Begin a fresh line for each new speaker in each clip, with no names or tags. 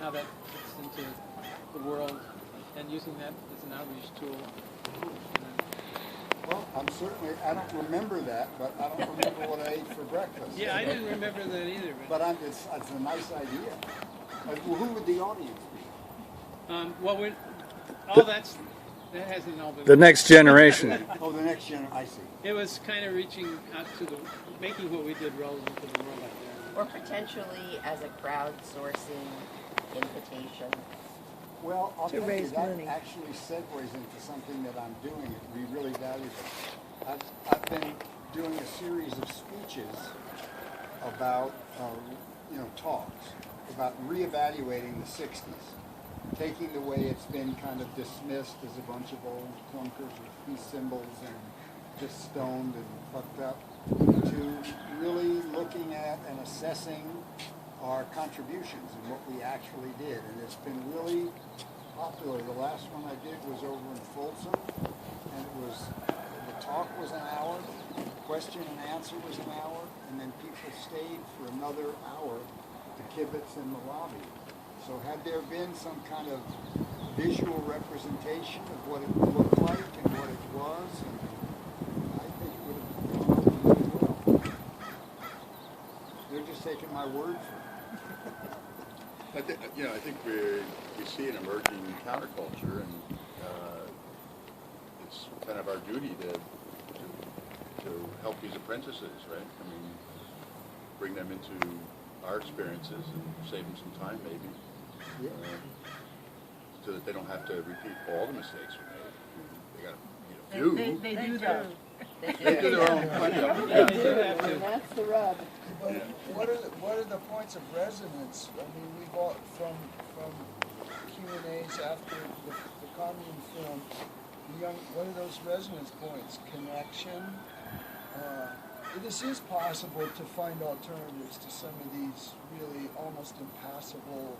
how that fits into the world and using that as an outreach tool.
Well, I don't remember that, but I don't remember what I ate for breakfast.
Yeah, I didn't remember that either.
But it's a nice idea. Well, who would the audience be?
That hasn't all been.
The next generation.
Oh, the next generation, I see.
It was kind of reaching out to making what we did relevant to the world out there.
Or potentially as a crowdsourcing invitation.
Well, I'll tell you, that
money.
actually segues into something that I'm doing that would be really valuable. I've been doing a series of speeches about, talks about reevaluating the 60s, taking the way it's been kind of dismissed as a bunch of old clunkers with peace symbols and just stoned and fucked up, to really looking at and assessing our contributions and what we actually did. And it's been really popular. The last one I did was over in Folsom, and the talk was an hour, question and answer was an hour, and then people stayed for another hour to kibitz in the lobby. So had there been some kind of visual representation of what it looked like and what it was, and I think it would have gone over really well. They're just taking my word for it.
I think we see an emerging counterculture, and it's kind of our duty to help these apprentices, right? I mean, bring them into our experiences and save them some time, maybe, so that they don't have to repeat all the mistakes we made. They got a few.
They do that.
They do their own plenty of them.
Yeah, they do have to.
And that's the rub.
But what are the points of resonance? I mean, we've all from Q&As after the commune film. What are those resonance points? Connection. This is possible to find alternatives to some of these really almost impassable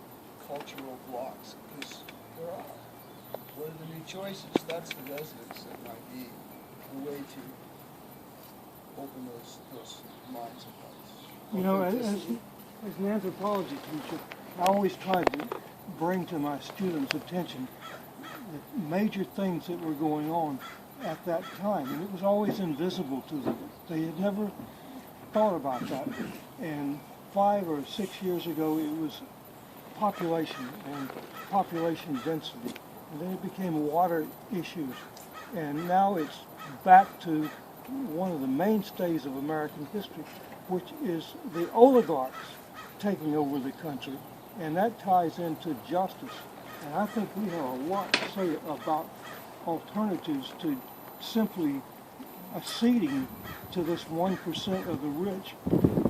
cultural blocks, because there are. What are the new choices? That's the resonance that might be a way to open those minds and hearts.
You know, as an anthropology teacher, I always tried to bring to my students' attention the major things that were going on at that time, and it was always invisible to them. They had never thought about that. And 5 or 6 years ago, it was population and population density. And then it became water issues. And now it's back to one of the mainstays of American history, which is the oligarchs taking over the country. And that ties into justice. And I think we have a lot to say about alternatives to simply acceding to this 1% of the rich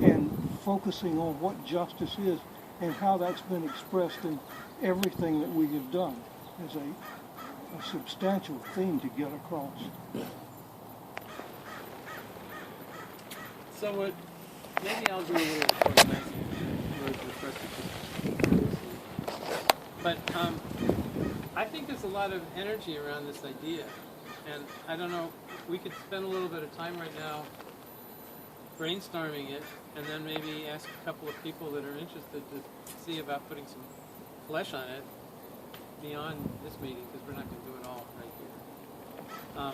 and focusing on what justice is and how that's been expressed in everything that we have done as a substantial theme to get across.
So maybe I'll do a little organizing but I think there's a lot of energy around this idea, and I don't know, we could spend a little bit of time right now brainstorming it, and then maybe ask a couple of people that are interested to see about putting some flesh on it beyond this meeting, because we're not going to do it all right here.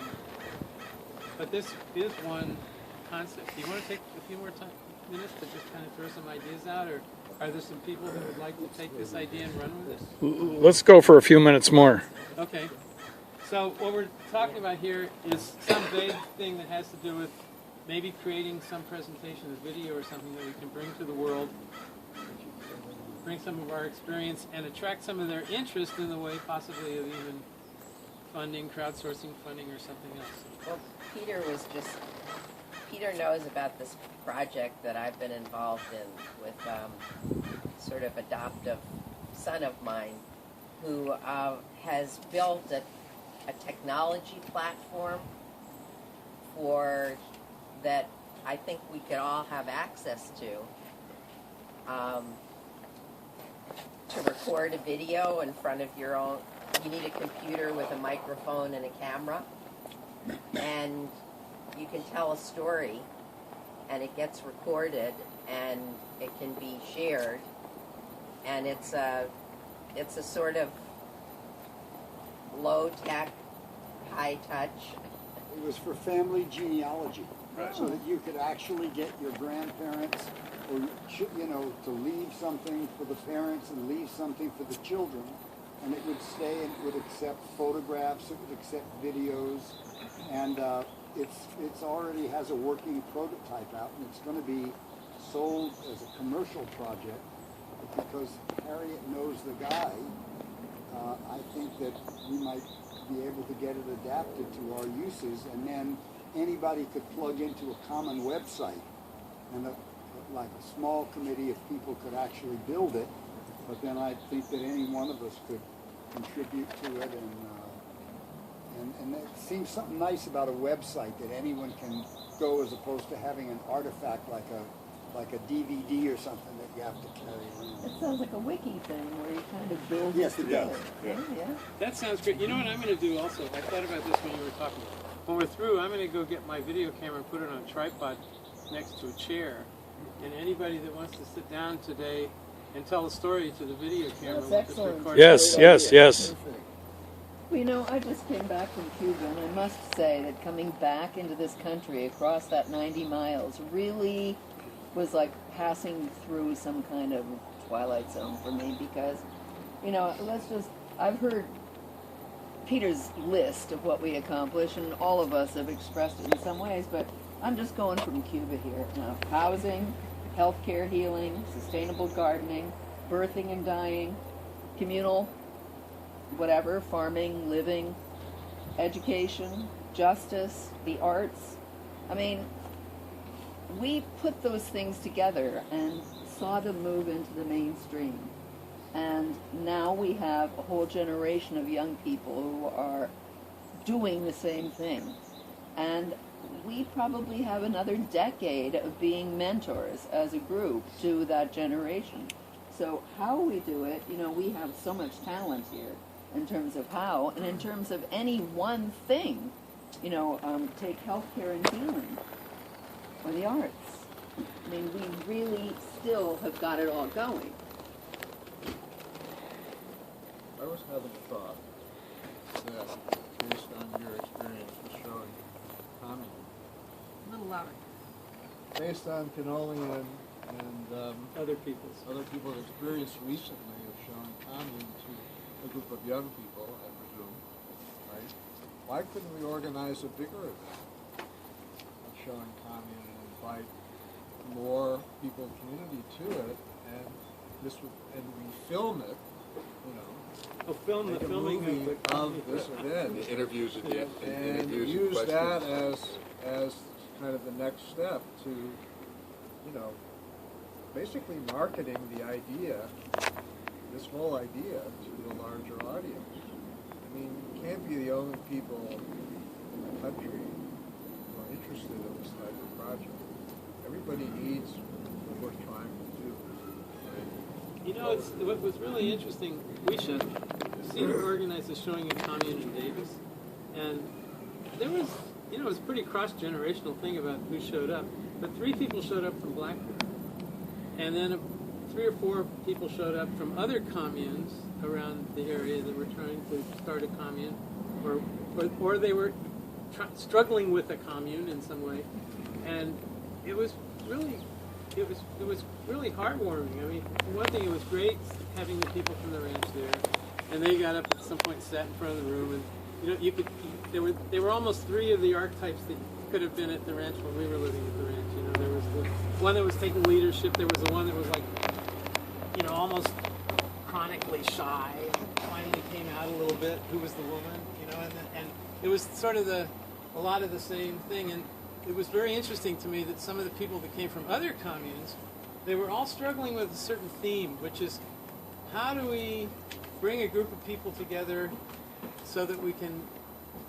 But this is one concept. Do you want to take a few more minutes to just kind of throw some ideas out, or are there some people that would like to take this idea and run with it?
Let's go for a few minutes more.
Okay. So what we're talking about here is some vague thing that has to do with maybe creating some presentation, a video or something that we can bring to the world, bring some of our experience, and attract some of their interest in the way possibly of even funding, crowdsourcing funding, or something else.
Well, Peter knows about this project that I've been involved in with sort of adoptive son of mine who has built a technology platform that I think we could all have access to record a video in front of your own. You need a computer with a microphone and a camera, and you can tell a story and it gets recorded, and it can be shared, and it's a sort of low tech, high touch.
It was for family genealogy,
Right.
so that you could actually get your grandparents, or to leave something for the parents and leave something for the children, and it would stay and it would accept photographs, it would accept videos, and it's already has a working prototype out, and it's going to be sold as a commercial project. But because Harriet knows the guy, I think that we might be able to get it adapted to our uses, and then anybody could plug into a common website, and like a small committee of people could actually build it, but then I think that any one of us could contribute to it, and it seems something nice about a website that anyone can go, as opposed to having an artifact like a DVD or something that you have to carry around.
It sounds like a wiki thing where you kind of build
Yes,
it
it does.
together.
Yeah.
Yeah.
That sounds great. You know what I'm going to do also? I thought about this when you were talking. When we're through, I'm going to go get my video camera and put it on a tripod next to a chair. And anybody that wants to sit down today and tell a story to the video camera,
That's
we'll just
excellent.
record
Yes,
it.
yes, yes.
Perfect.
Well, you know, I just came back from Cuba, and I must say that coming back into this country across that 90 miles really was like passing through some kind of twilight zone for me, because, you know, I've heard Peter's list of what we accomplish, and all of us have expressed it in some ways, but I'm just going from Cuba here. Now, housing, healthcare, healing, sustainable gardening, birthing and dying, communal, whatever, farming, living, education, justice, the arts. I mean, we put those things together and saw them move into the mainstream. And now we have a whole generation of young people who are doing the same thing. And we probably have another decade of being mentors as a group to that generation. So how we do it, you know, we have so much talent here in terms of how, and in terms of any one thing, you know, take healthcare and healing, or the arts. I mean, we really still have got it all going.
I was having a thought that, based on your experience with showing communism,
A little louder.
based on Cannoli and
Other people's.
other people's experience recently of showing communism to a group of young people, I presume, right? Why couldn't we organize a bigger event of showing communism and invite more people, community to it, and we film it, you know,
Oh, film
make
the
a
filming
movie
of the
of this event.
The interviews at the end,
And
interviews and
use that
questions.
as kind of the next step to, you know, basically marketing the idea, this whole idea, to a larger audience. I mean, you can't be the only people in the country who are interested in this type of project. Everybody needs what we're trying to do. Right?
You know, what was really interesting, we should organize a showing of Commune in Davis, and there was, you know, it was a pretty cross-generational thing about who showed up, but 3 people showed up from Blackburn, and then 3 or 4 people showed up from other communes around the area that were trying to start a commune, or they were struggling with a commune in some way, and it was really heartwarming. I mean, for one thing, it was great having the people from the ranch there, and they got up at some point, sat in front of the room, and you know, there were almost 3 of the archetypes that could have been at the ranch when we were living at the ranch. You know, there was the one that was taking leadership. There was the one that was like, you know, almost chronically shy. Finally came out a little bit. Who was the woman? You know, and it was sort of a lot of the same thing. And it was very interesting to me that some of the people that came from other communes, they were all struggling with a certain theme, which is how do we bring a group of people together so that we can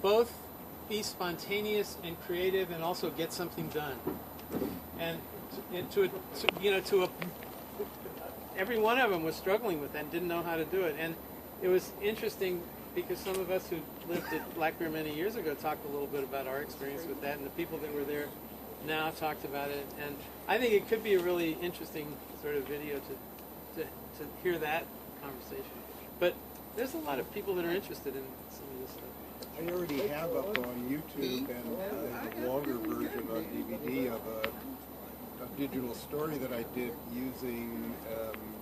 both be spontaneous and creative and also get something done. And every one of them was struggling with that and didn't know how to do it. And it was interesting because some of us who lived at Black Bear many years ago talked a little bit about our experience with that, and the people that were there now talked about it, and I think it could be a really interesting sort of video to hear that conversation. But there's a lot of people that are interested in some of this stuff.
I already have up on YouTube and the longer version on DVD of a digital story that I did using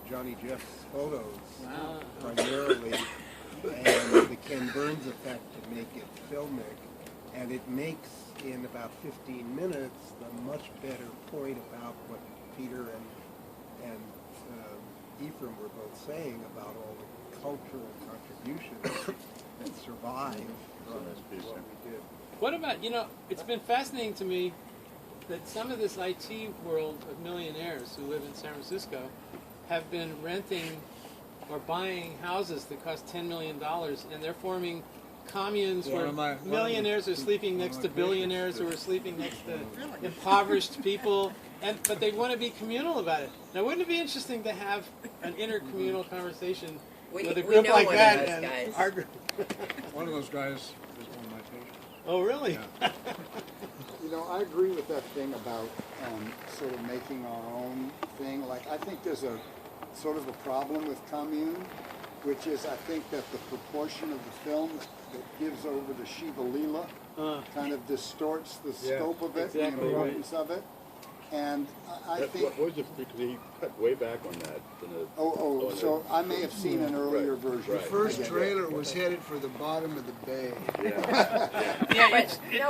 Johnny Jeff's photos primarily, and the Ken Burns effect to make it filmic. And it makes, in about 15 minutes, the much better point about what Peter and Ephraim were both saying about all the cultural contributions that survive from what we did.
What about, it's been fascinating to me that some of this IT world of millionaires who live in San Francisco have been renting or buying houses that cost $10 million, and they're forming communes where millionaires are sleeping next to billionaires who are sleeping next to impoverished people, but they want to be communal about it. Now, wouldn't it be interesting to have an intercommunal conversation with a group like that? And our group?
One of those guys is one of my patients.
Oh, really?
Yeah.
I agree with that thing about sort of making our own thing. Like, I think there's a sort of a problem with commune, which is I think that the proportion of the films that gives over to Shiva Lila kind of distorts the scope of it and the importance of it. And I think...
What was it? Because he cut way back on that.
So I may have seen an earlier version.
The first trailer was headed for the bottom of the bay.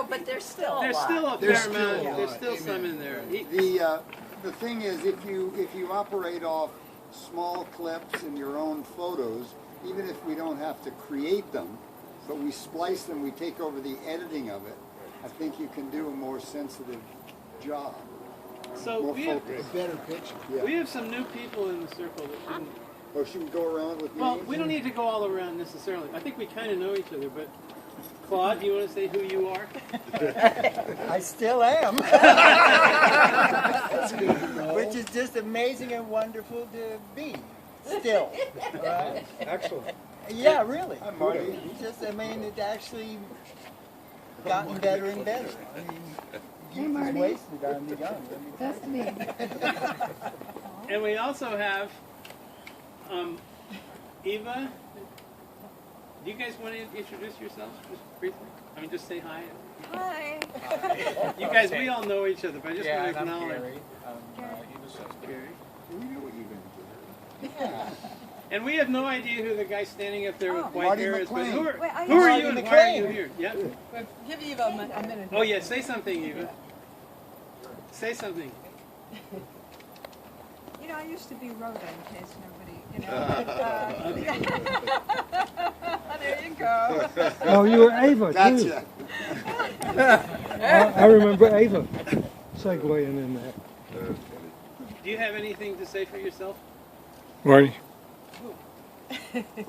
But there's still
There's still a fair amount. There's still some in there.
The thing is, if you operate off small clips in your own photos, even if we don't have to create them, but we splice them, we take over the editing of it, I think you can do a more sensitive job.
So
more
we have
focused.
A better picture.
We have some new people in the circle that shouldn't.
Oh, should we go around with
Well,
names?
we don't need to go all around necessarily. I think we kind of know each other, but Claude, do you want to say who you are?
I still am. Which is just amazing and wonderful to be. Still. Right?
Excellent.
Yeah, really.
I'm Marty.
It's actually gotten better and better. I mean, youth is wasted on the young.
That's me.
And we also have Eva. Do you guys want to introduce yourselves just briefly? I mean, just say hi.
Hi.
You guys, we all know each other, but I just want to acknowledge.
Gary.
Gary.
We know what you're going to do.
And we have no idea who the guy standing up there with white
Marty
hair is, but who
McLean.
are, who are you and why are you here? Yeah.
Give Eva a minute.
Oh, yeah, say something, Eva. Say something.
I used to be Rhoda, in case nobody, there you go.
Oh, you were Ava, too.
Gotcha.
I remember Ava segueing in there.
Do you have anything to say for yourself,
Marty?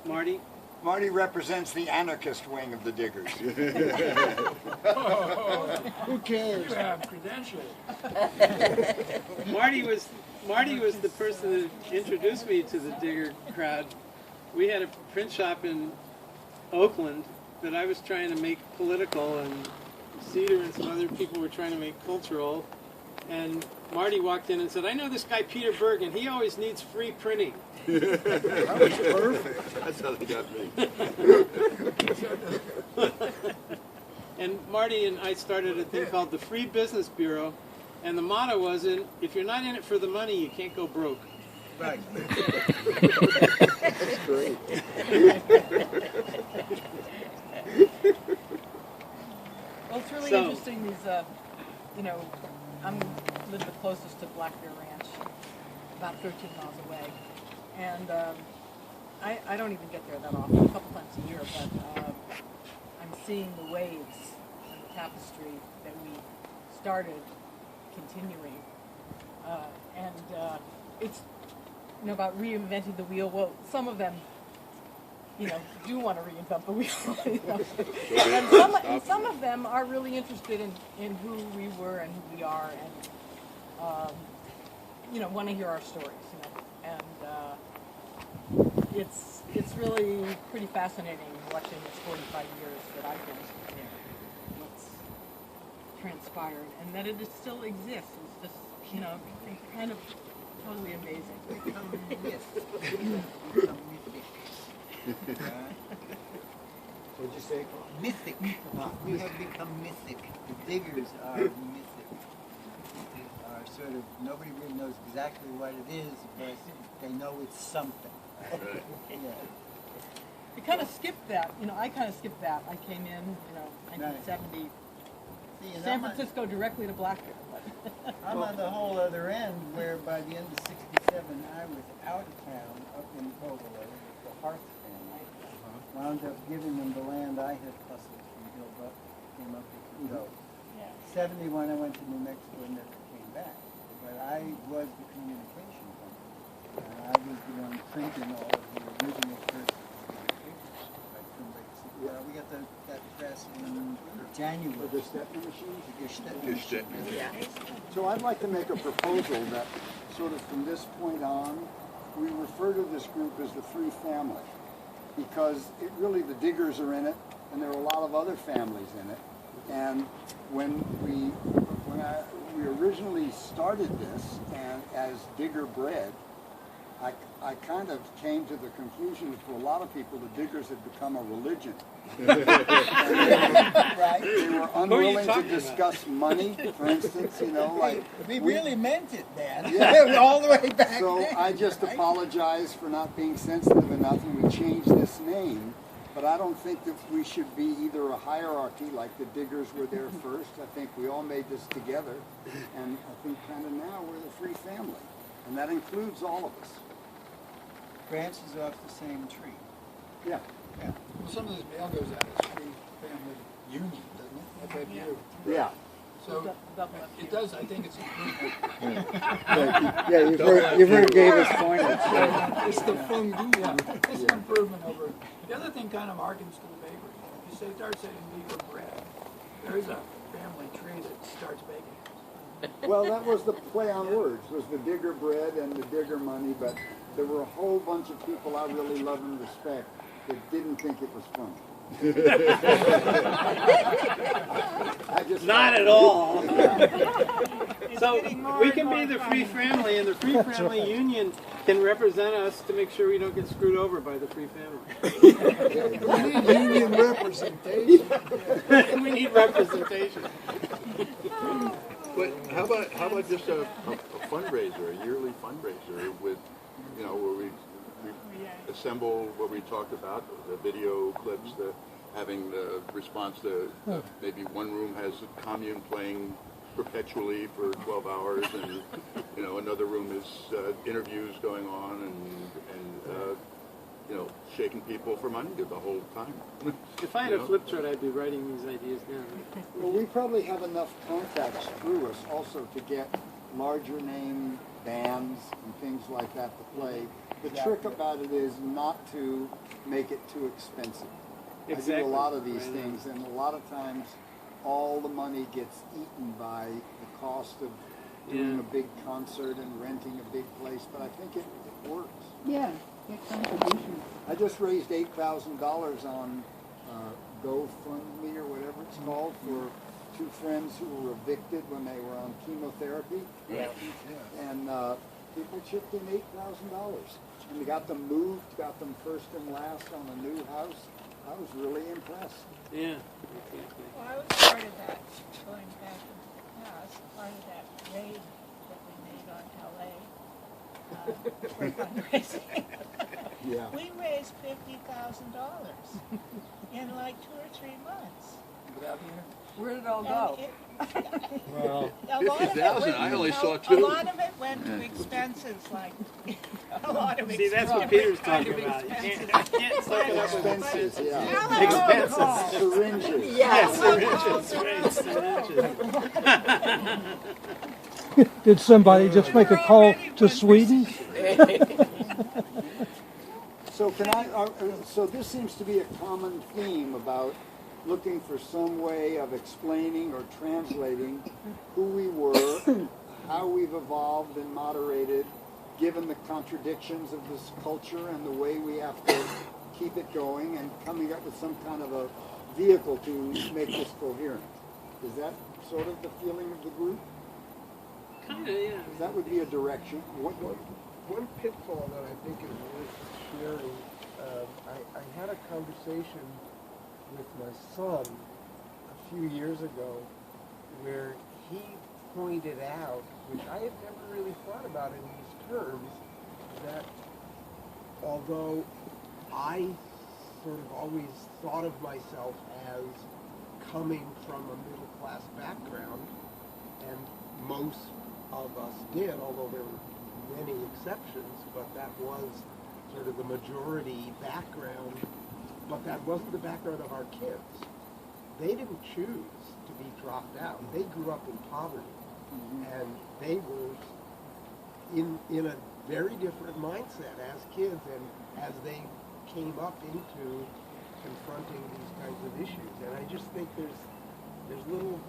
Marty?
Marty represents the anarchist wing of the Diggers.
Who cares?
Marty was the person that introduced me to the Digger crowd. We had a print shop in Oakland that I was trying to make political, and Cedar and some other people were trying to make cultural. And Marty walked in and said, "I know this guy Peter Berg, and he always needs free printing."
That was perfect.
That's how they got me.
And Marty and I started a thing called the Free Business Bureau, and the motto was, if you're not in it for the money, you can't go broke.
Right.
That's great.
Well, it's really
So-
interesting. These, I'm live the closest to Black Bear Ranch, about 13 miles away, and I don't even get there that often, a couple times a year, but I'm seeing the waves of the tapestry that we started continuing, and it's about reinventing the wheel. Well, some of them, do want to reinvent the wheel. And some of them are really interested in who we were and who we are, and want to hear our stories. And it's really pretty fascinating watching this 45 years that I've been here. It's transpired and that it still exists. It's just, you know, kind of totally amazing.
Become myth.
What'd you say?
Mythic. We have become mythic. The diggers are mythic. They are sort of, nobody really knows exactly what it is, but they know it's something. Yeah.
We kind of skipped that. You know, I kind of skipped that. I came in, you know, 1970,
See, and
San Francisco directly to Blackbear.
I'm on the whole other end, where by the end of '67, I was out of town, up in Covelo, with the Hearth family. Wound up giving them the land I had hustled from Gilbert, came up with Udo. 71, I went to New Mexico and never came back. But I was the communication company. And I was the one printing all of the original first papers. We got that press in January.
The Stepney machine?
The Stepney machine.
Yeah.
So I'd like to make a proposal that sort of from this point on, we refer to this group as the Free Family. Because it really, the diggers are in it, and there are a lot of other families in it. And when we originally started this, and as Digger Bread, I kind of came to the conclusion that for a lot of people, the diggers had become a religion.
Right.
They were unwilling to discuss money, for instance, you know, like.
We really meant it, Dan.
Yeah.
All the way back
So
then.
I just apologize for not being sensitive enough, and we changed this name. But I don't think that we should be either a hierarchy like the diggers were there first. I think we all made this together, and I think kind of now we're the Free Family, and that includes all of us.
Branches off the same tree.
Yeah.
Well, some of this mail goes out as Free Family Union, doesn't it? FFU.
Yeah.
So it does, I think it's improvement.
Yeah, you've heard Davis point it.
It's the fungi, yeah. It's an improvement over. The other thing kind of harkens to the bakery. If you start saying Digger Bread, there's a family tree that starts baking.
Well, that was the play on words, was the Digger Bread and the Digger Money, but there were a whole bunch of people I really love and respect that didn't think it was funny. I just
Not at all. So we can be the Free Family, and the Free Family Union can represent us to make sure we don't get screwed over by the Free Family.
We need union representation.
We need representation.
But how about just a fundraiser, a yearly fundraiser with, you know, where we assemble what we talked about, the video clips, having the response to maybe one room has a commune playing perpetually for 12 hours, and you know another room is interviews going on, and you know, shaking people for money the whole time.
If I had a flip chart, I'd be writing these ideas down.
Well, we probably have enough contacts through us also to get larger name bands and things like that to play. The trick about it is not to make it too expensive. I do a lot of these things, and a lot of times all the money gets eaten by the cost of doing a big concert and renting a big place, but I think it works.
Yeah, get contributions.
I just raised $8,000 on GoFundMe or whatever it's called for two friends who were evicted when they were on chemotherapy.
Yeah.
And people chipped in $8,000. And we got them moved, got them first and last on a new house. I was really impressed.
Yeah.
Well, I was part of that, going back in the past, part of that raid that we made on LA for fundraising.
Yeah.
We raised $50,000 in like 2 or 3 months.
Where did it all
And
go?
Well,
a lot of it
50,000,
went,
I only
no,
saw
A
2.
lot of it went to expenses, like a lot of
see, that's what
expenses.
Peter's talking about. You can't suck it up with
Expenses, yeah.
expenses.
Syringes.
Yes, syringes.
Did somebody just make a call to Sweden?
So can so this seems to be a common theme about looking for some way of explaining or translating who we were, how we've evolved and moderated, given the contradictions of this culture and the way we have to keep it going, and coming up with some kind of a vehicle to make this coherent. Does that sort of the feeling of the group?
Kind of, yeah.
That would be a direction.
One pitfall that I think is worth sharing, I had a conversation with my son a few years ago where he pointed out, which I had never really thought about in these terms, that although I sort of always thought of myself as coming from a middle class background, and most of us did, although there were many exceptions, but that was sort of the majority background, but that wasn't the background of our kids. They didn't choose to be dropped out. They grew up in poverty, and they were in a very different mindset as kids, and as they came up into confronting these kinds of issues. And I just think there's little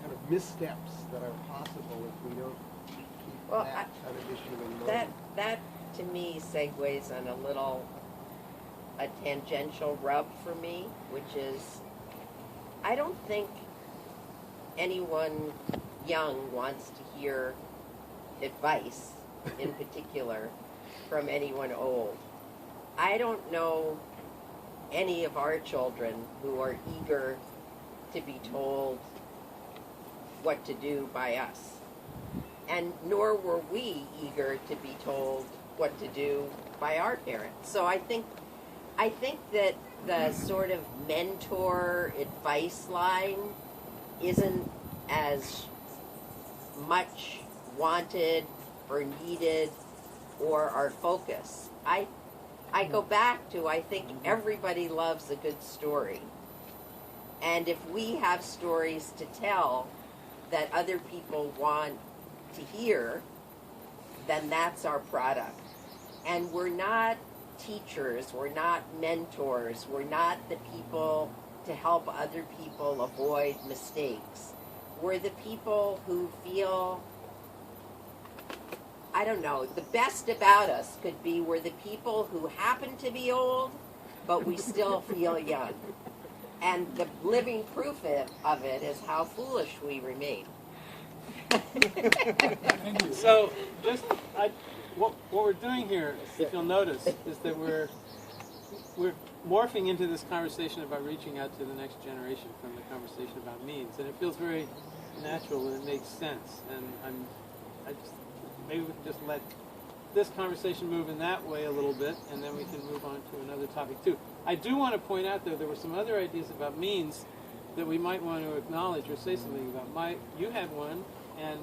kind of missteps that are possible if we don't keep that kind of issue in mind.
That to me segues on a tangential rub for me, which is I don't think anyone young wants to hear advice in particular from anyone old. I don't know any of our children who are eager to be told what to do by us. And nor were we eager to be told what to do by our parents. So I think that the sort of mentor advice line isn't as much wanted or needed or our focus. I go back to, I think everybody loves a good story. And if we have stories to tell that other people want to hear, then that's our product. And we're not teachers, we're not mentors, we're not the people to help other people avoid mistakes. We're the people who feel, I don't know, the best about us could be we're the people who happen to be old, but we still feel young. And the living proof of it is how foolish we remain.
So, what we're doing here, if you'll notice, is that we're morphing into this conversation about reaching out to the next generation from the conversation about means, and it feels very natural and it makes sense. And maybe we can just let this conversation move in that way a little bit, and then we can move on to another topic too. I do want to point out, though, there were some other ideas about means that we might want to acknowledge or say something about. You had one, and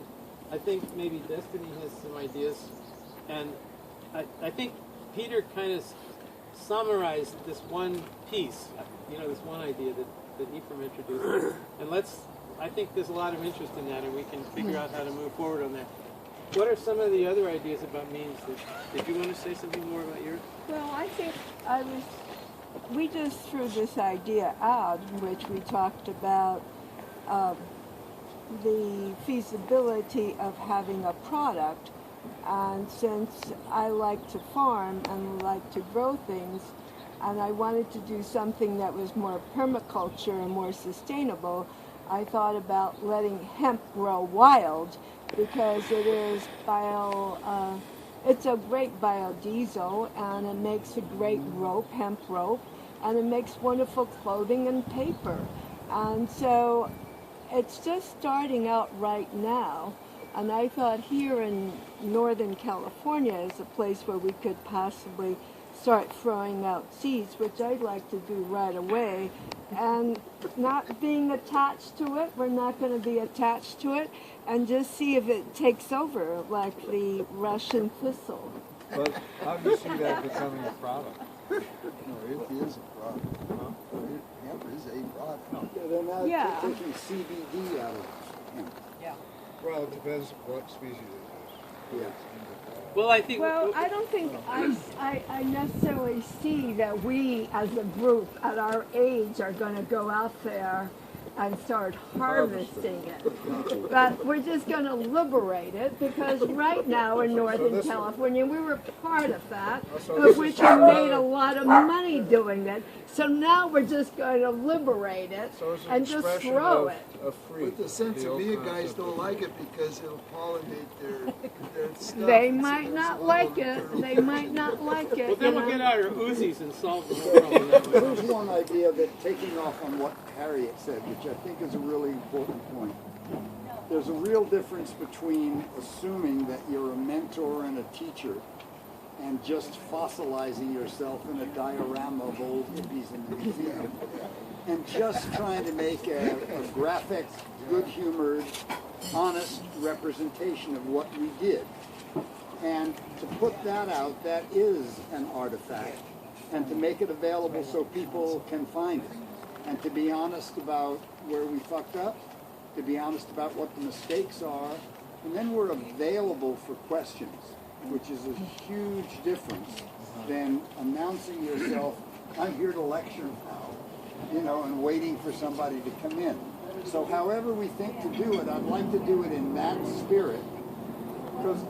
I think maybe Destiny has some ideas, and I think Peter kind of summarized this one piece, this one idea that Ephraim introduced, and I think there's a lot of interest in that, and we can figure out how to move forward on that. What are some of the other ideas about means? Did you want to say something more about yours?
Well, I think we just threw this idea out in which we talked about the feasibility of having a product. And since I like to farm and like to grow things, and I wanted to do something that was more permaculture and more sustainable, I thought about letting hemp grow wild, because it is it's a great biodiesel, and it makes a great rope, hemp rope, and it makes wonderful clothing and paper. And so it's just starting out right now, and I thought here in Northern California is a place where we could possibly start throwing out seeds, which I'd like to do right away, and not being attached to it. We're not going to be attached to it, and just see if it takes over like the Russian thistle.
But how do you see that becoming a product?
No, it is a product. Hemp is a product. They're not taking CBD out of hemp.
Yeah.
Well, it depends what species it is.
Yeah.
Well, I think.
Well, I don't think I necessarily see that we as a group at our age are going to go out there and start harvesting it. But we're just going to liberate it because right now in Northern California, we were part of that, of which we made a lot of money doing it. So now we're just going to liberate it and just throw it.
But the Sensibilia guys don't like it because it'll pollinate their stuff.
They might not like it. They might not like it.
Well, then we'll get out our Uzis and solve the whole problem that way.
Here's one idea that, taking off on what Harriet said, which I think is a really important point. There's a real difference between assuming that you're a mentor and a teacher and just fossilizing yourself in a diorama of old hippies in the museum, and just trying to make a graphic, good-humored, honest representation of what we did. And to put that out, that is an artifact, and to make it available so people can find it, and to be honest about where we fucked up, to be honest about what the mistakes are, and then we're available for questions, which is a huge difference than announcing yourself, I'm here to lecture now, you know, and waiting for somebody to come in. So however we think to do it, I'd like to do it in that spirit, because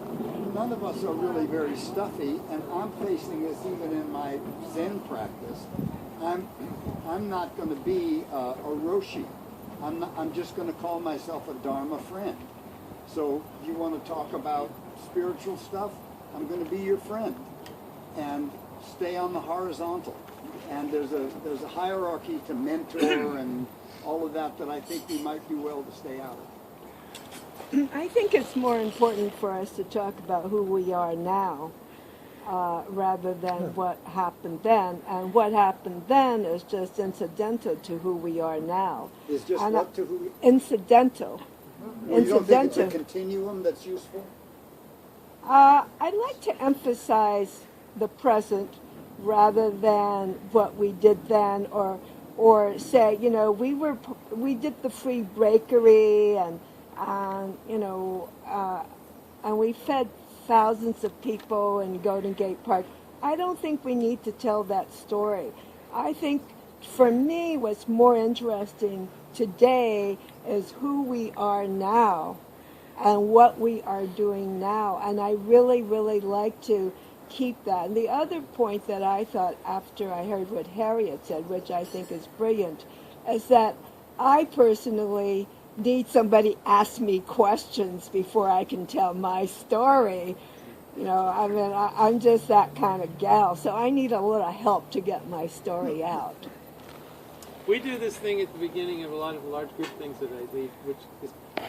none of us are really very stuffy, and I'm facing this even in my Zen practice. I'm not going to be a Roshi. I'm just going to call myself a Dharma friend. So you want to talk about spiritual stuff? I'm going to be your friend, and stay on the horizontal. And there's a hierarchy to mentor and all of that I think we might do well to stay out of.
I think it's more important for us to talk about who we are now rather than what happened then. And what happened then is just incidental to who we are now.
Is just
and
what to who?
Incidental.
Well, you don't think it's a continuum that's useful?
I'd like to emphasize the present rather than what we did then, or say, you know, we did the free bakery and you know, and we fed thousands of people in Golden Gate Park. I don't think we need to tell that story. I think for me what's more interesting today is who we are now and what we are doing now. And I really, really like to keep that. And the other point that I thought after I heard what Harriet said, which I think is brilliant, is that I personally need somebody ask me questions before I can tell my story. You know, I mean, I'm just that kind of gal, so I need a little help to get my story out.
We do this thing at the beginning of a lot of large group things that I lead, which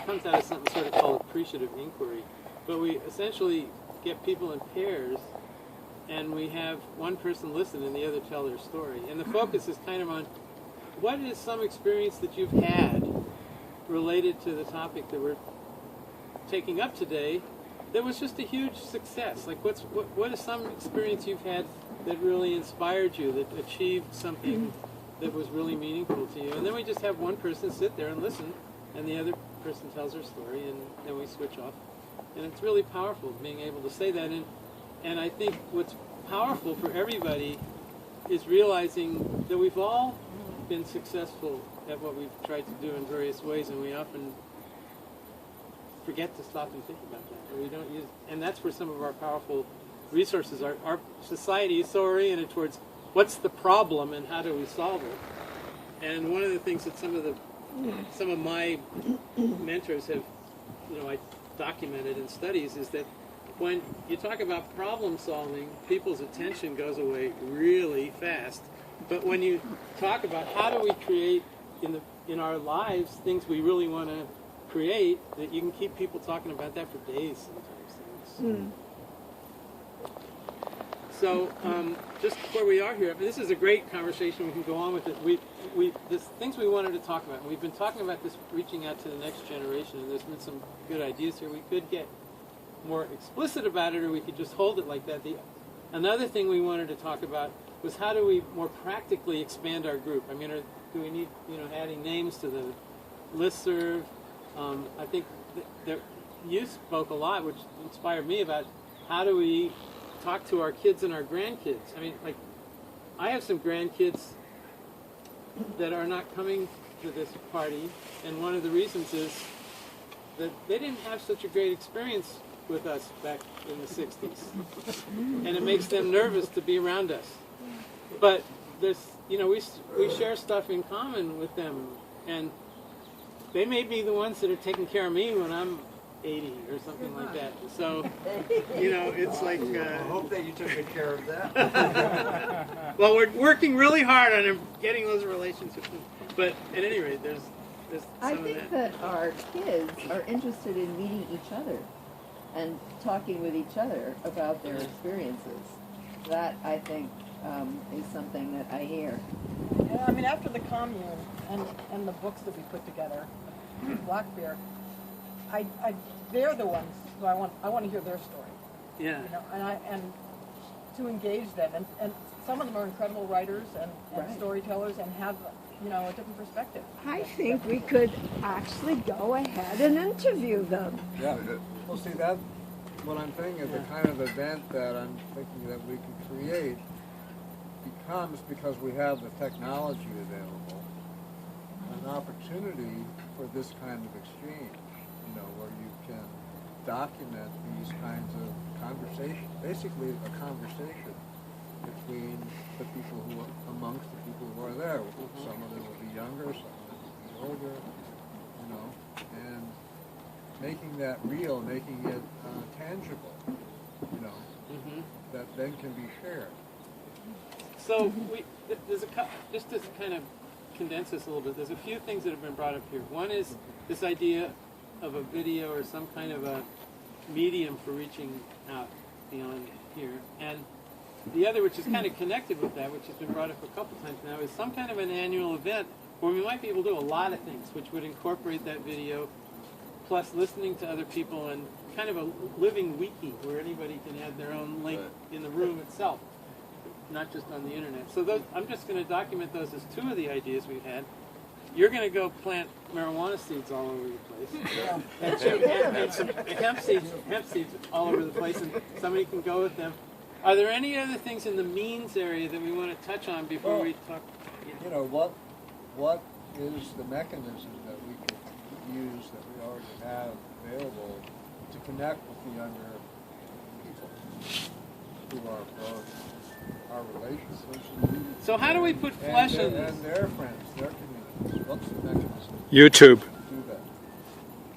comes out of something sort of called appreciative inquiry. But we essentially get people in pairs, and we have one person listen and the other tell their story. And the focus is kind of on what is some experience that you've had related to the topic that we're taking up today that was just a huge success. Like what is some experience you've had that really inspired you, that achieved something that was really meaningful to you? And then we just have one person sit there and listen, and the other person tells their story, and then we switch off. And it's really powerful being able to say that. And I think what's powerful for everybody is realizing that we've all been successful at what we've tried to do in various ways, and we often forget to stop and think about that. Or we don't use, and that's where some of our powerful resources are. Our society is so oriented towards what's the problem and how do we solve it. And one of the things that some of my mentors have, I documented in studies is that when you talk about problem solving, people's attention goes away really fast. But when you talk about how do we create in our lives things we really want to create, that you can keep people talking about that for days sometimes. So just where we are here, this is a great conversation. We can go on with it. There's things we wanted to talk about. We've been talking about this, reaching out to the next generation, and there's been some good ideas here. We could get more explicit about it, or we could just hold it like that. Another thing we wanted to talk about was how do we more practically expand our group? I mean, do we need, adding names to the listserv? I think you spoke a lot, which inspired me, about how do we talk to our kids and our grandkids. I mean, like, I have some grandkids that are not coming to this party, and one of the reasons is that they didn't have such a great experience with us back in the 60s. And it makes them nervous to be around us. But there's, we share stuff in common with them, and they may be the ones that are taking care of me when I'm 80 or something like that. So, it's like...
I hope that you took good care of that.
Well, we're working really hard on getting those relationships. But at any rate, there's
I
some
think
of that.
that our kids are interested in meeting each other and talking with each other about their experiences. That, I think, is something that I hear.
Yeah, I mean, after the commune and the books that we put together, Blackbeard, they're the ones who I want to hear their story.
Yeah.
And to engage them, and some of them are incredible writers and
Right.
storytellers and have a different perspective.
I think we could actually go ahead and interview them.
Yeah. Well, see, that's what I'm thinking is the kind of event that I'm thinking that we could create becomes, because we have the technology available, an opportunity for this kind of exchange, where you can document these kinds of conversations, basically a conversation between the people amongst the people who are there. Some of them will be younger, some of them will be older, and making that real, making it tangible, that then can be shared.
So there's just to kind of condense this a little bit, there's a few things that have been brought up here. One is this idea of a video or some kind of a medium for reaching out beyond here. And the other, which is kind of connected with that, which has been brought up a couple times now, is some kind of an annual event where we might be able to do a lot of things, which would incorporate that video, plus listening to other people, and kind of a living wiki where anybody can add their own link in the room itself, not just on the internet. So I'm just going to document those as two of the ideas we've had. You're going to go plant marijuana seeds all over the place, and some hemp seeds all over the place, and somebody can go with them. Are there any other things in the means area that we want to touch on before we talk?
What is the mechanism that we could use that we already have available to connect with the younger people who are our relationships?
So how do we put flesh on this?
And their friends, their communities. What's the mechanism?
YouTube.
To do that?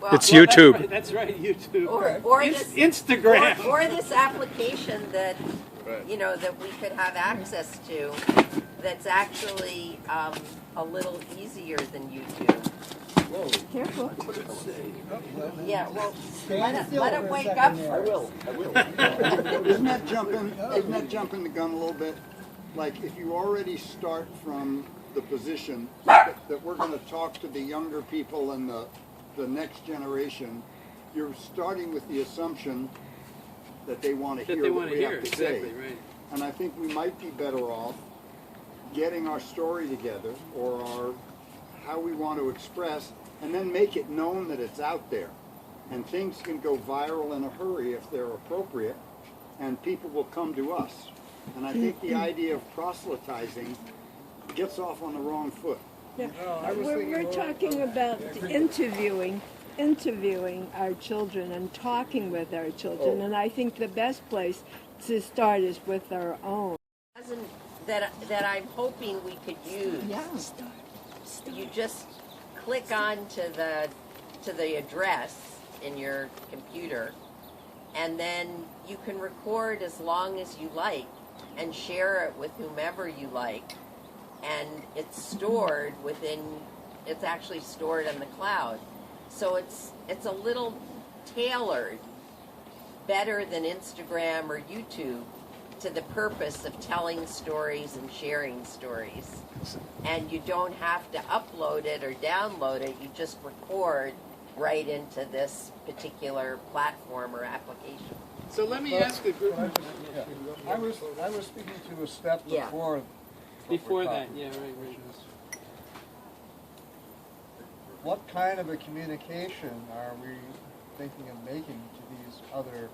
Well,
It's YouTube.
That's right, YouTube.
Or this
Instagram.
or this application that that we could have access to, that's actually a little easier than YouTube.
Careful.
Yeah, well, let it wake up first.
I will. Isn't that jumping the gun a little bit? Like, if you already start from the position that we're going to talk to the younger people and the next generation, you're starting with the assumption that they want to hear what we have to say.
Exactly, right.
And I think we might be better off getting our story together, or how we want to express, and then make it known that it's out there. And things can go viral in a hurry if they're appropriate, and people will come to us. And I think the idea of proselytizing gets off on the wrong foot.
Yeah. We're talking about interviewing our children and talking with our children, and I think the best place to start is with our own.
That I'm hoping we could use.
Yeah.
You just click on to the address in your computer, and then you can record as long as you like and share it with whomever you like, and it's stored it's actually stored in the cloud. So it's a little tailored, better than Instagram or YouTube, to the purpose of telling stories and sharing stories. And you don't have to upload it or download it, you just record right into this particular platform or application.
So let me ask the group.
I was speaking to a step before.
Before that, yeah, right.
What kind of a communication are we thinking of making to these other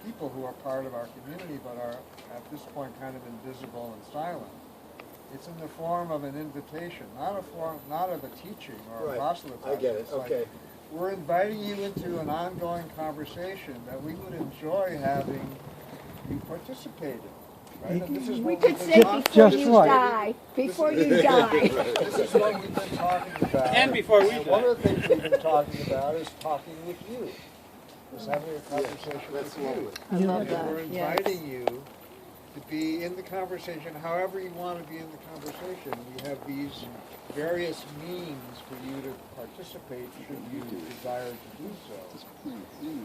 people who are part of our community but are at this point kind of invisible and silent? It's in the form of an invitation, not of a teaching or a
Right.
proselytizing.
I get it.
It's like,
Okay.
we're inviting you into an ongoing conversation that we would enjoy having you participate in. Right? And this is
We
what
could
we've
say
been talking-
before
Just
you
right.
die. Before you die.
This is what we've been talking about.
And before we
And
die.
one of the things we've been talking about is talking with you. Is having a conversation
that's
with you.
I love
And
that.
we're
Yes.
inviting you to be in the conversation, however you want to be in the conversation. We have these various means for you to participate should you desire to do so.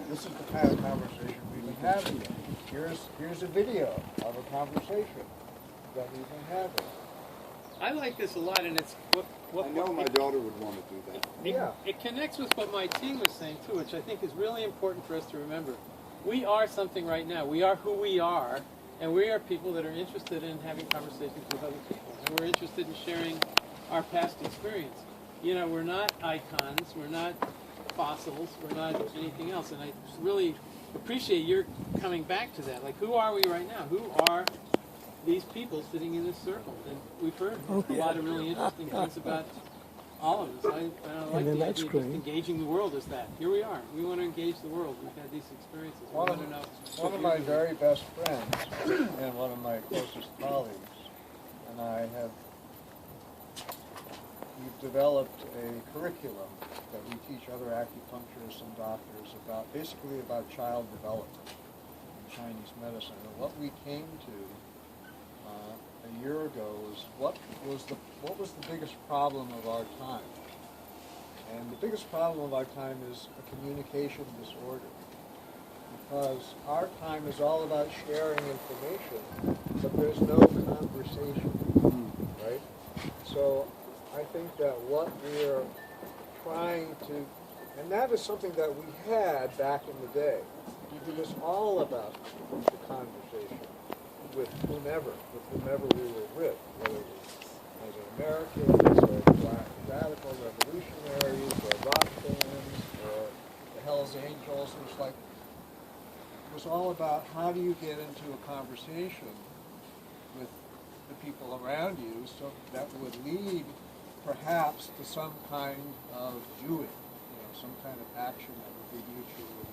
This is the kind of conversation we've been having. Here's a video of a conversation that we've been having.
I like this a lot, and it's
I know my daughter would want to do that.
It connects with what my team was saying too, which I think is really important for us to remember. We are something right now. We are who we are, and we are people that are interested in having conversations with other people, and we're interested in sharing our past experience. You know, we're not icons, we're not fossils, we're not anything else, and I really appreciate your coming back to that. Like, who are we right now? Who are these people sitting in this circle? And we've heard a lot of really interesting things about all of us. I like
then
the
that's
idea of
great.
just engaging the world as that. Here we are. We want to engage the world. We've had these experiences. We
One
want to know.
one of my very best friends and one of my closest colleagues and I have we've developed a curriculum that we teach other acupuncturists and doctors about, basically about child development in Chinese medicine. And what we came to a year ago was what was the biggest problem of our time. And the biggest problem of our time is a communication disorder. Because our time is all about sharing information, but there's no conversation, right? So I think that what we're trying to, and that is something that we had back in the day. It was all about the conversation with whomever we were with, whether it was Americans or Black radical revolutionaries or rock bands or the Hells Angels. It was all about how do you get into a conversation with the people around you so that would lead perhaps to some kind of doing, some kind of action that would be mutually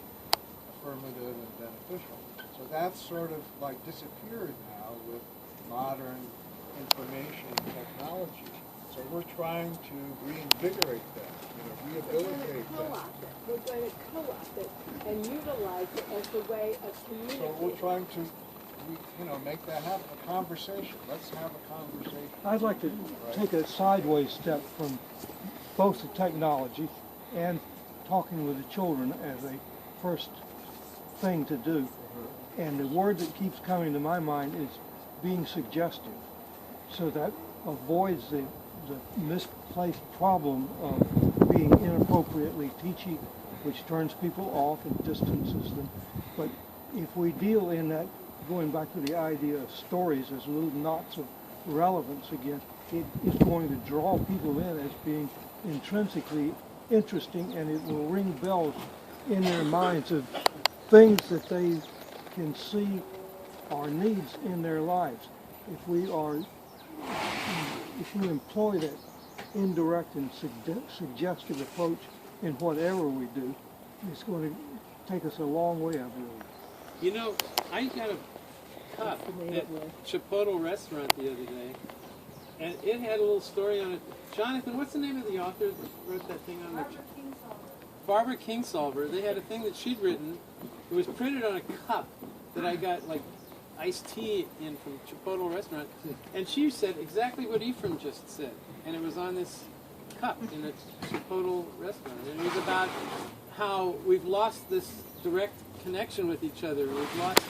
affirmative and beneficial. So that's sort of like disappeared now with modern information technology. So we're trying to reinvigorate that, rehabilitate that.
We're going to co-opt it and utilize it as a way of communicating.
So we're trying to, make that happen, a conversation. Let's have a conversation.
I'd like to take a sideways step from both the technology and talking with the children as a first thing to do. And the word that keeps coming to my mind is being suggestive. So that avoids the misplaced problem of being inappropriately teachy, which turns people off and distances them. But if we deal in that, going back to the idea of stories as little knots of relevance again, it is going to draw people in as being intrinsically interesting, and it will ring bells in their minds of things that they can see are needs in their lives. If we employ that indirect and suggestive approach in whatever we do, it's going to take us a long way, I believe.
I got a cup at Chipotle restaurant the other day, and it had a little story on it. Jonathan, what's the name of the author that wrote that thing on it? Barbara Kingsolver. They had a thing that she'd written. It was printed on a cup that I got like iced tea in from Chipotle restaurant, and she said exactly what Ephraim just said, and it was on this cup in a Chipotle restaurant, and it was about how we've lost this direct connection with each other. We've lost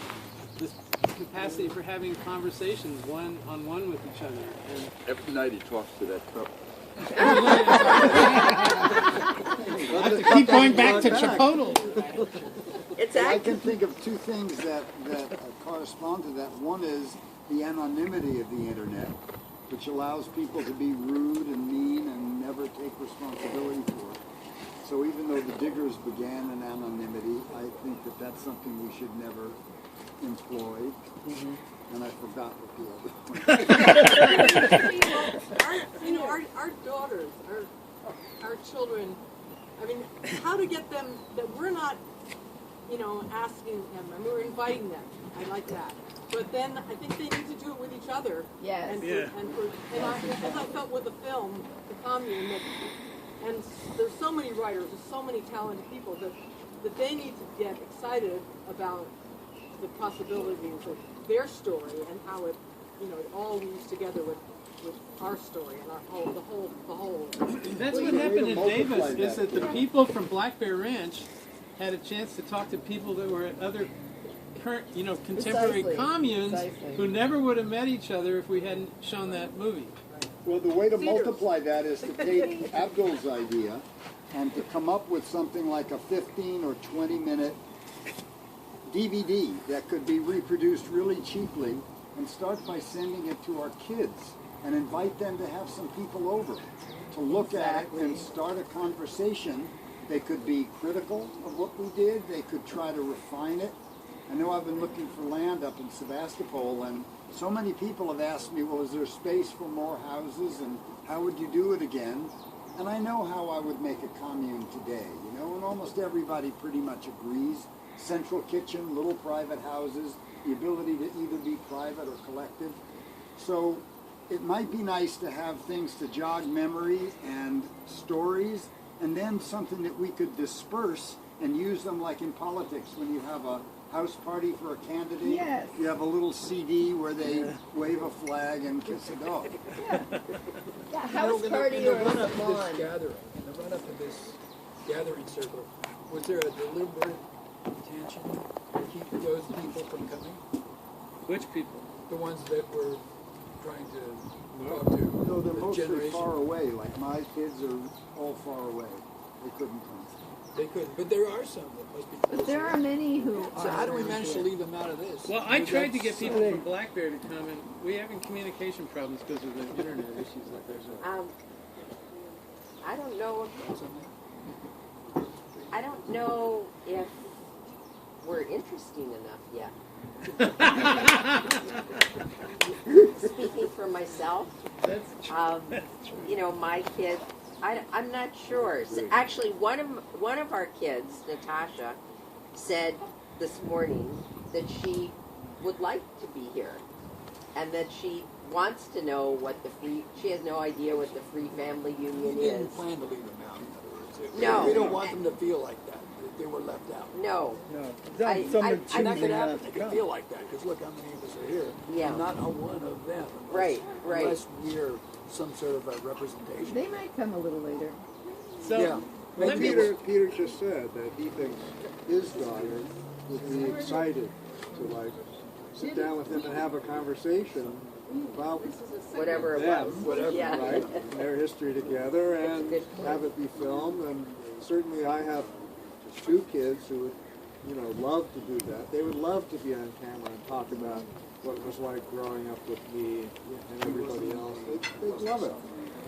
this capacity for having conversations one-on-one with each other. And
every night he talks to that cup.
Keep going back to Chipotle.
I can think of two things that correspond to that. One is the anonymity of the internet, which allows people to be rude and mean and never take responsibility for it. So even though the Diggers began in anonymity, I think that that's something we should never employed, and I forgot what the other one.
Our daughters, our children, I mean, how to get them, that we're not, asking them, and we're inviting them. I like that. But then I think they need to do it with each other.
Yes.
And as I felt with the film, The Commune, and there's so many writers, there's so many talented people that they need to get excited about the possibilities of their story and how it, it all weaves together with our story and the whole.
That's what happened in Davis, is that the people from Black Bear Ranch had a chance to talk to people that were at other current, contemporary
Precisely.
communes
Precisely.
who never would have met each other if we hadn't shown that movie.
Well, the way to multiply that is to take Abdul's idea and to come up with something like a 15 or 20 minute DVD that could be reproduced really cheaply, and start by sending it to our kids and invite them to have some people over to look at and start a conversation. They could be critical of what we did. They could try to refine it. I know I've been looking for land up in Sebastopol, and so many people have asked me, well, is there space for more houses, and how would you do it again? And I know how I would make a commune today, and almost everybody pretty much agrees. Central kitchen, little private houses, the ability to either be private or collective. So it might be nice to have things to jog memory and stories, and then something that we could disperse and use them like in politics when you have a house party for a candidate.
Yes.
You have a little CD where they wave a flag and kiss a dog.
Yeah, house party or a
Gathering, in the run-up to this gathering circle, was there a deliberate intention to keep those people from coming?
Which people?
The ones that were trying to talk to
No, they're
the
mostly
generation.
far away. Like my kids are all far away. They couldn't come.
They could, but there are some that must be closer.
But there are many who
So how do we manage to leave them out of this?
Well, I tried to get people from Black Bear to come, and we're having communication problems because of the internet issues that there's.
I don't know if we're interesting enough yet. Speaking for myself, my kids, I'm not sure. So actually, one of our kids, Natasha, said this morning that she would like to be here, and that she wants to know what she has no idea what the Free Family Union
We
is.
didn't plan to leave them out, in other words.
No.
We don't want them to feel like that they were left out.
No.
That's someone
And that could
choosing
happen.
not
They
to
could
come.
feel like that, because look how many of us are here.
Yeah.
And not a one of them.
Right.
Unless we're some sort of a representation.
They might come a little later.
So,
Yeah.
let me.
Peter just said that he thinks his daughter would be excited to sit down with him and have a conversation about
Whatever it
them,
was.
Whatever,
Yeah.
right, and their history together, and
good point.
have it be filmed. And certainly I have two kids who would, love to do that. They would love to be on camera and talk about what it was like growing up with me and everybody else. They'd love it.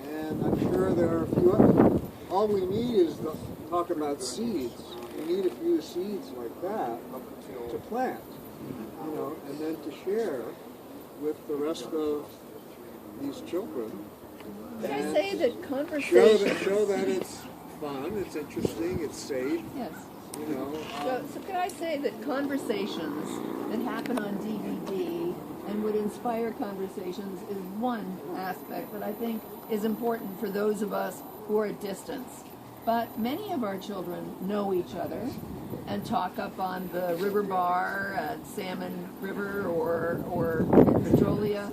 And I'm sure there are a few others. All we need is to talk about seeds. We need a few seeds like that to plant, and then to share with the rest of these children.
Can I
And
say that conversations...
show that it's fun, it's interesting, it's safe.
Yes. So could I say that conversations that happen on DVD and would inspire conversations is one aspect that I think is important for those of us who are at distance. But many of our children know each other and talk up on the river bar at Salmon River or in Petrolia,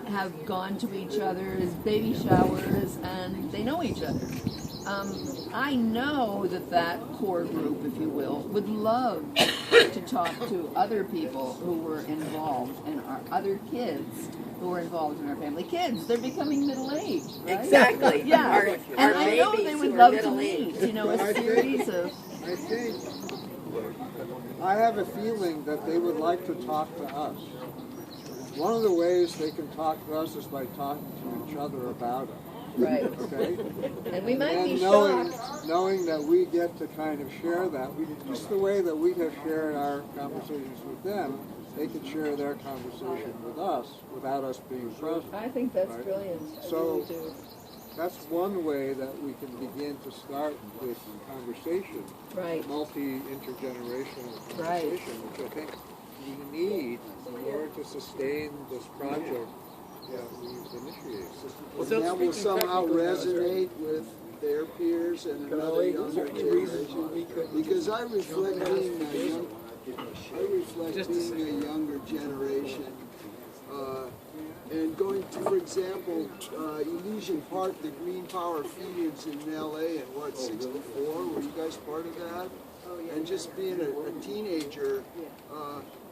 have gone to each other's baby showers, and they know each other. I know that core group, if you will, would love to talk to other people who were involved and our other kids who were involved in our family. Kids, they're becoming middle-aged, right?
Exactly.
Yeah. And I know they would love to meet, a
I
series of...
I have a feeling that they would like to talk to us. One of the ways they can talk to us is by talking to each other about it.
Right.
Okay?
And we might be
knowing,
shocked.
knowing that we get to kind of share that, just the way that we have shared our conversations with them, they can share their conversation with us without us being present.
I think that's
right?
brilliant. I
So
really do.
that's one way that we can begin to start this conversation,
Right.
multi-intergenerational
Right.
conversation, which I think we need in order to sustain this project that we've initiated.
Well,
And that will
speaking
somehow
technically, though, sir,
resonate with their peers and another younger generation. Because I reflect being a young, being a younger generation, and going to, for example, Elysian Park, the Green Power feed-ins in LA in what, 64? Were you guys part of that? And just being a teenager,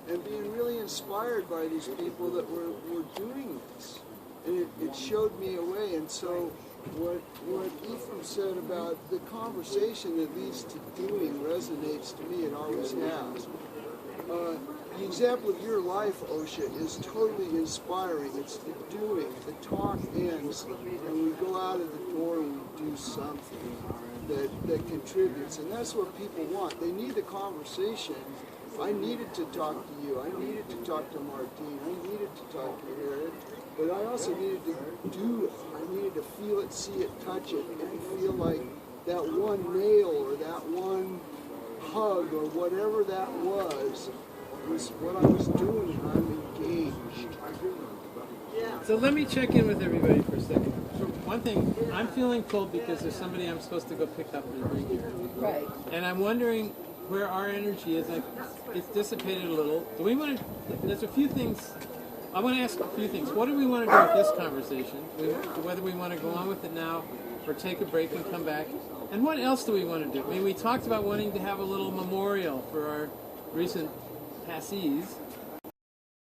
and being really inspired by these people that were doing this. And it showed me a way. And so what Ephraim said about the conversation that leads to doing resonates to me. It always has. The example of your life, Osha, is totally inspiring. It's the doing. The talk ends, and we go out of the door and we do something that contributes. And that's what people want. They need the conversation. I needed to talk to you. I needed to talk to Martine. I needed to talk to Eric. But I also needed to do it. I needed to feel it, see it, touch it, and feel like that one nail or that one hug or whatever that was what I was doing, and I'm engaged.
So let me check in with everybody for a second. For one thing, I'm feeling pulled because there's somebody I'm supposed to go pick up and bring here.
Right.
And I'm wondering where our energy is. It's dissipated a little. Do we want to, there's a few things, I want to ask a few things. What do we want to do with this conversation? Whether we want to go on with it now or take a break and come back. And what else do we want to do? I mean, we talked about wanting to have a little memorial for our recent passees.